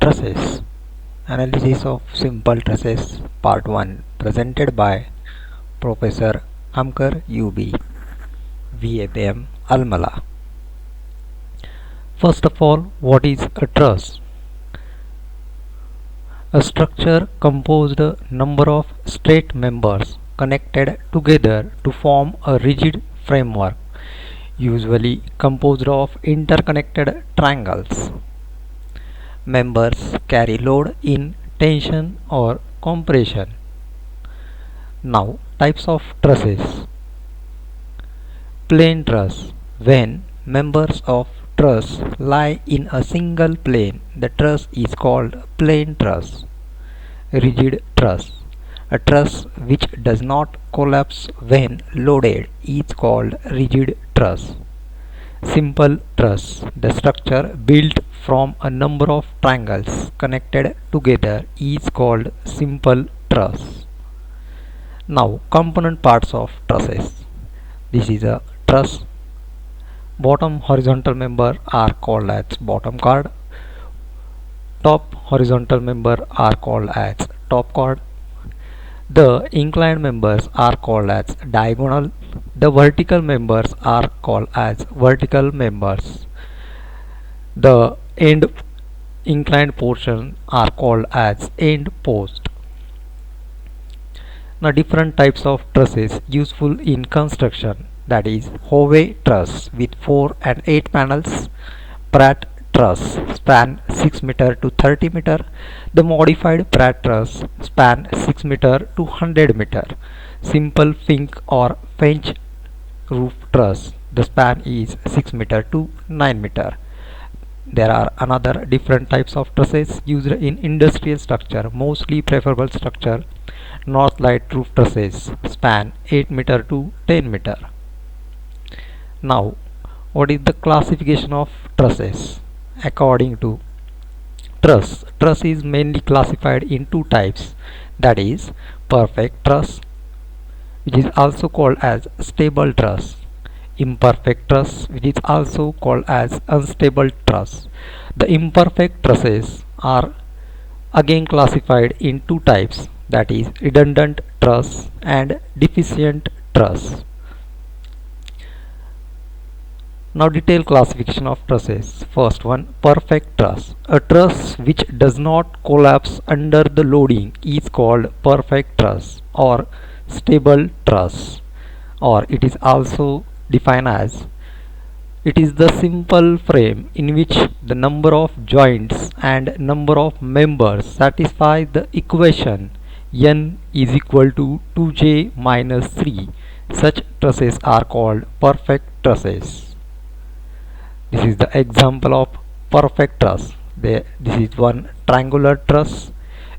Trusses. Analysis of simple trusses part 1 presented by Professor Khamkar UB VAPM ALMALA. First of all, what is a truss? A structure composed a number of straight members connected together to form a rigid framework, usually composed of interconnected triangles. Members carry load in tension or compression. Now, types of trusses. Plane truss. When members of truss lie in a single plane, the truss is called plane truss. Rigid truss. A truss which does not collapse when loaded is called rigid truss. Simple truss. The structure built from a number of triangles connected together is called simple truss. Now, component parts of trusses. This is a truss. Bottom horizontal member are called as bottom chord. Top horizontal member are called as top chord. The inclined members are called as diagonal. The vertical members are called as vertical members. The end inclined portion are called as end post. Now, different types of trusses useful in construction, that is Hove truss with 4 and 8 panels, Pratt truss span 6 meter to 30 meter, the modified Pratt truss span 6 meter to 100 meter, simple Fink or French roof truss, the span is 6 meter to 9 meter. There are another different types of trusses used in industrial structure, mostly preferable structure. North light roof trusses span 8 meter to 10 meter. Now, what is the classification of trusses? According to truss, truss is mainly classified in two types, that is perfect truss, which is also called as stable truss, imperfect truss, which is also called as unstable truss. The imperfect trusses are again classified in two types, that is redundant truss and deficient truss. Now, detailed classification of trusses. First one, perfect truss. A truss which does not collapse under the loading is called perfect truss or stable truss, or it is also defined as it is the simple frame in which the number of joints and number of members satisfy the equation n is equal to 2j minus 3. Such trusses are called perfect trusses. This is the example of perfect truss. This is one triangular truss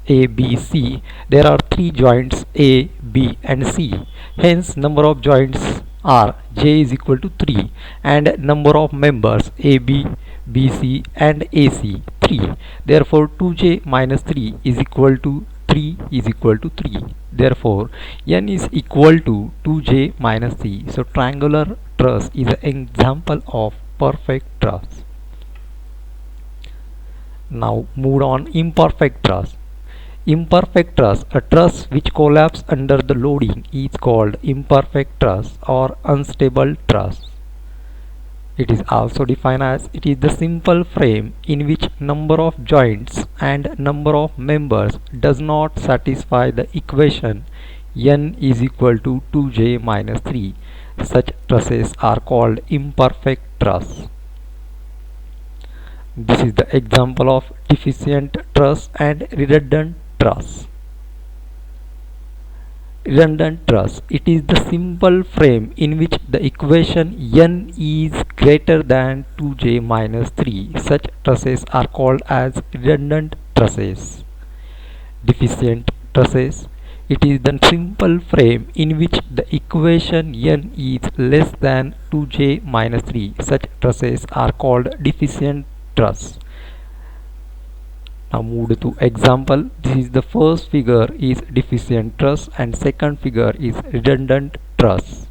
A, B, C. There are three joints A, B and C. Hence, number of joints are J is equal to 3 and number of members A, B, B, C and AC 3. Therefore, 2J minus 3 is equal to 3 is equal to 3. Therefore, n is equal to 2J minus 3. So, triangular truss is an example of perfect truss. Now, move on imperfect truss. Imperfect truss, a truss which collapses under the loading, is called imperfect truss or unstable truss. It is also defined as it is the simple frame in which number of joints and number of members does not satisfy the equation n is equal to 2j minus 3. Such trusses are called imperfect truss. This is the example of deficient truss and redundant truss. Redundant truss, it is the simple frame in which the equation n is greater than 2j minus 3. Such trusses are called as redundant trusses. Deficient trusses, it is the simple frame in which the equation n is less than 2j minus 3. Such trusses are called deficient truss. Now, move to example. This is the first figure is deficient truss and second figure is redundant truss.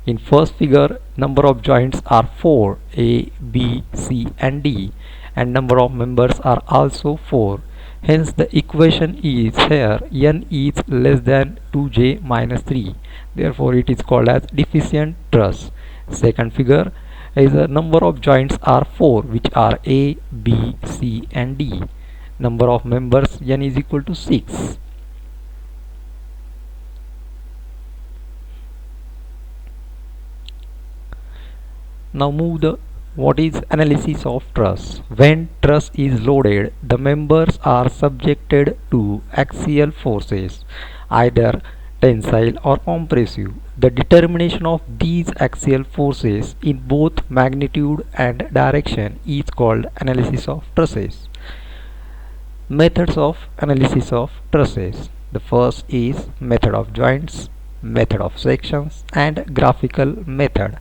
In first figure, number of joints are 4 A, B, C and D, and number of members are also 4. Hence the equation is here n is less than 2j minus 3. Therefore it is called as deficient truss. Second figure is the number of joints are 4, which are A, B, C and D. Number of members n is equal to 6. Now move the what is analysis of truss. When truss is loaded, the members are subjected to axial forces, either tensile or compressive. The determination of these axial forces in both magnitude and direction is called analysis of trusses. Methods of analysis of trusses. The first is method of joints, method of sections and graphical method.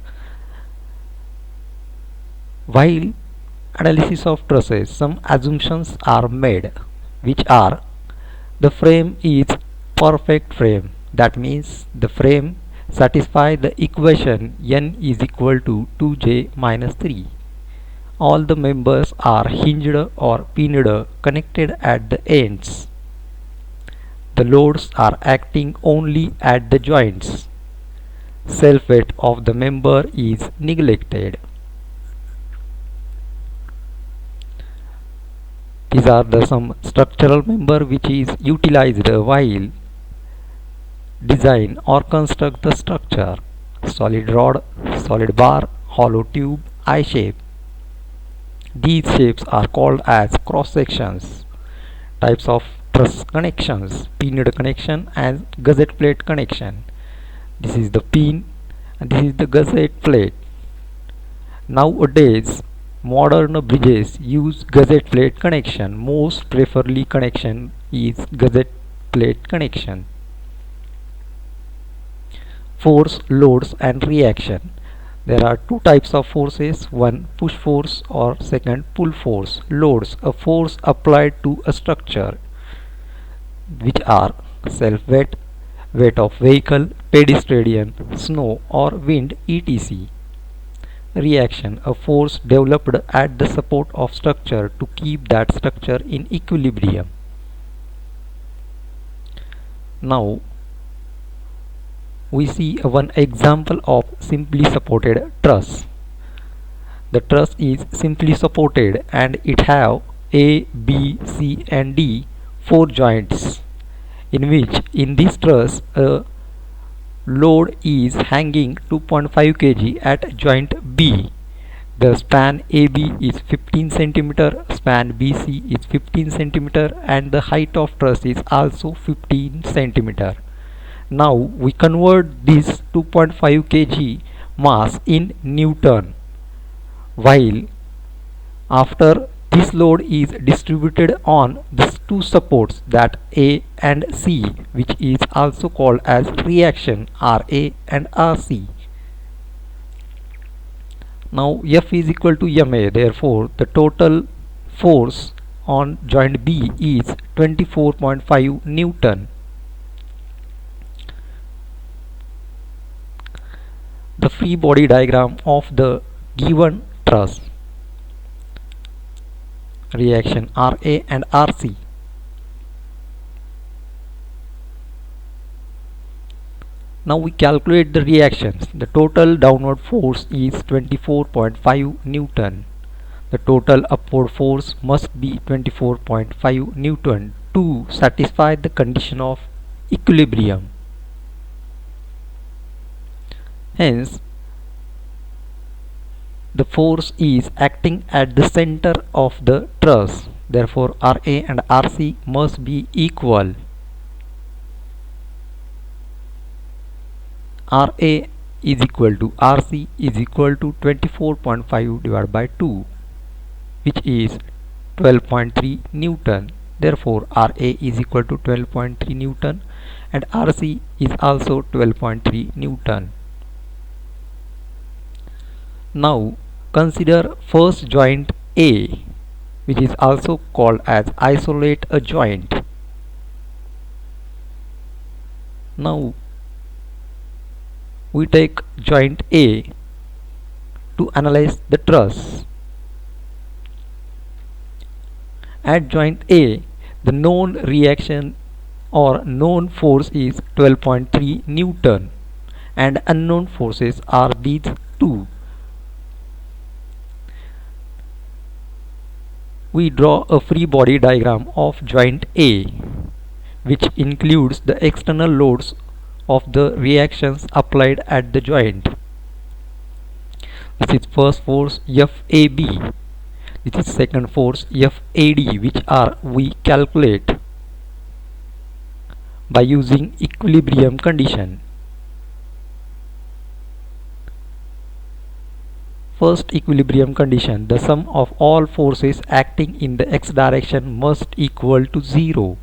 While analysis of trusses, some assumptions are made, which are: the frame is perfect frame, that means the frame satisfies the equation n is equal to 2j minus 3. All the members are hinged or pinned connected at the ends. The loads are acting only at the joints. Self weight of the member is neglected. These are the some structural member which is utilized while design or construct the structure: solid rod, solid bar, hollow tube, I shape. These shapes are called as cross sections. Types of truss connections: pinned connection and gusset plate connection. This is the pin and this is the gusset plate. Nowadays modern bridges use gusset plate connection. Most preferably connection is gusset plate connection. Force, loads and reaction. There are two types of forces: one push force or second pull force. Loads, a force applied to a structure, which are self weight, weight of vehicle, pedestrian, snow or wind, etc. Reaction, a force developed at the support of structure to keep that structure in equilibrium. Now we see one example of simply supported truss. The truss is simply supported and it have A, B, C and D 4 joints, in which in this truss a load is hanging 2.5 kg at joint B. The span AB is 15 cm, span BC is 15 cm and the height of truss is also 15 cm. Now we convert this 2.5 kg mass in Newton, while after this load is distributed on these two supports, that A and C, which is also called as reaction RA and RC. Now F is equal to MA, therefore the total force on joint B is 24.5 Newton. The free body diagram of the given truss, reaction RA and RC. Now we calculate the reactions. The total downward force is 24.5 Newton. The total upward force must be 24.5 Newton to satisfy the condition of equilibrium. Hence, the force is acting at the center of the truss. Therefore, RA and RC must be equal. RA is equal to RC is equal to 24.5 divided by 2, which is 12.3 Newton. Therefore, RA is equal to 12.3 Newton and RC is also 12.3 Newton. Now consider first joint A, which is also called as isolate a joint. Now we take joint A to analyze the truss. At joint A, the known reaction or known force is 12.3 Newton and unknown forces are these two. We draw a free body diagram of joint A, which includes the external loads of the reactions applied at the joint. This is first force FAB. This is second force FAD, which we calculate by using equilibrium condition. First equilibrium condition, the sum of all forces acting in the x direction must equal to 0.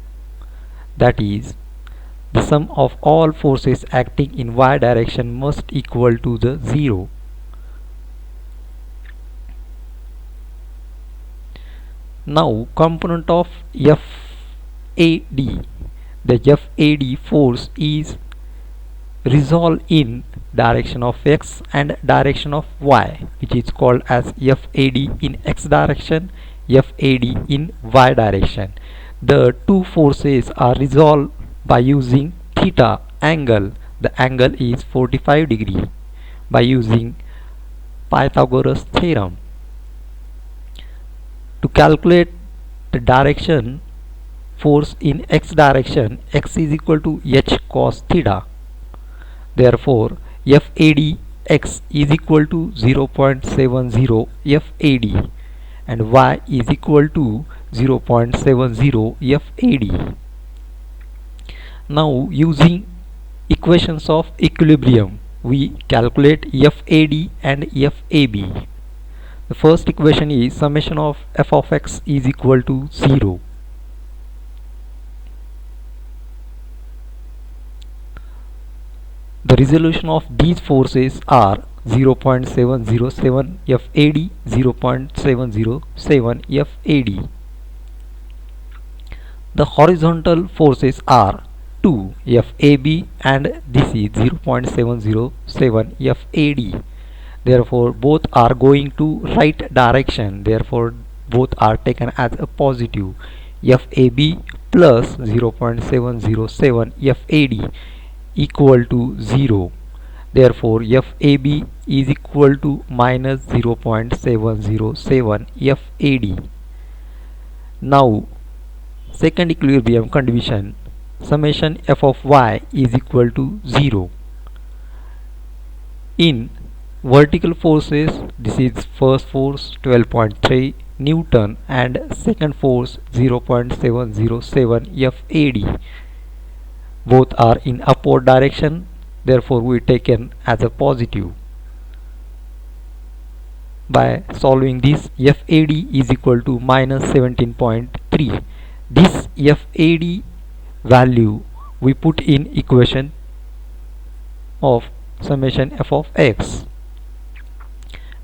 That is, the sum of all forces acting in y direction must equal to the 0. Now component of FAD. The FAD force is resolved in direction of x and direction of y, which is called as FAD in x direction, FAD in y direction. The two forces are resolved by using theta angle. The angle is 45 degree by using Pythagoras theorem. To calculate the direction force in x direction, x is equal to h cos theta. Therefore, FAD x is equal to 0.70 FAD and y is equal to 0.70 FAD. Now, using equations of equilibrium, we calculate FAD and FAB. The first equation is summation of f of x is equal to 0. The resolution of these forces are 0.707 FAD, 0.707 FAD. The horizontal forces are 2 FAB and this is 0.707 FAD. Therefore, both are going to right direction. Therefore, both are taken as a positive. FAB plus 0.707 FAD equal to 0. Therefore, FAB is equal to minus 0.707 FAD. Now, second equilibrium condition, summation f of y is equal to 0. In vertical forces, this is first force 12.3 Newton and second force 0.707 FAD. Both are in upward direction, therefore we taken as a positive. By solving this, FAD is equal to minus 17.3. This FAD value we put in equation of summation f of x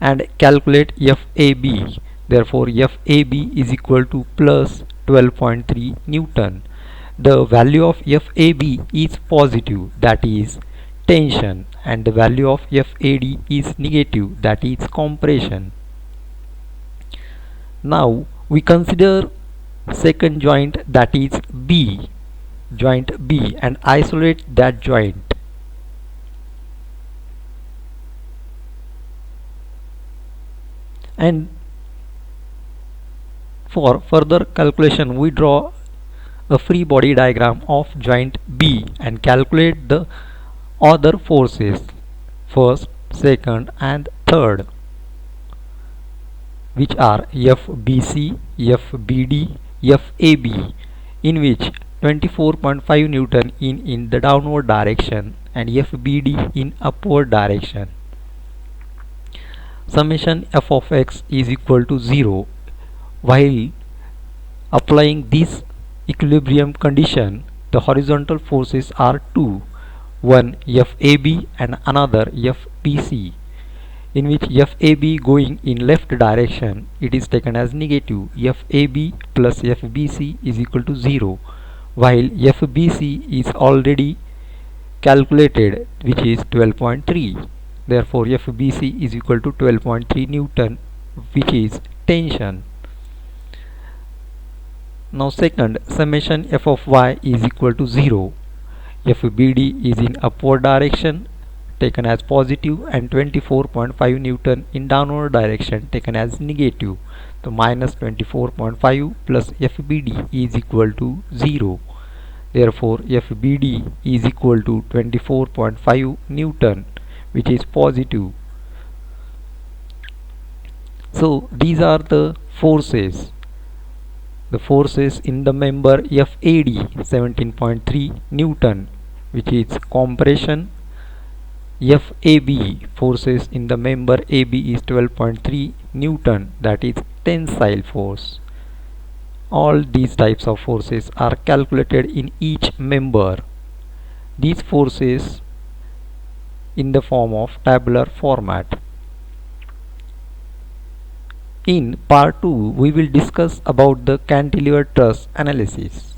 and calculate FAB. Therefore, FAB is equal to plus 12.3 Newton. The value of FAB is positive, that is tension, and the value of FAD is negative, that is compression. Now we consider second joint, that is B, joint B, and isolate that joint. And for further calculation, we draw a free body diagram of joint B and calculate the other forces, first, second and third, which are FBC, FBD, FAB, in which 24.5 Newton in the downward direction and FBD in upward direction. Summation f of x is equal to 0. While applying this equilibrium condition, the horizontal forces are two, one FAB and another FBC, in which FAB going in left direction, it is taken as negative. FAB plus FBC is equal to 0, while FBC is already calculated, which is 12.3. Therefore, FBC is equal to 12.3 Newton, which is tension. Now second, summation f of y is equal to 0. FBD is in upward direction taken as positive and 24.5 Newton in downward direction taken as negative. So minus 24.5 plus FBD is equal to 0. Therefore FBD is equal to 24.5 Newton, which is positive. So these are the forces. The forces in the member FAD 17.3 Newton, which is compression. FAB forces in the member AB is 12.3 Newton, that is tensile force. All these types of forces are calculated in each member. These forces in the form of tabular format. In part 2 we will discuss about the cantilever truss analysis.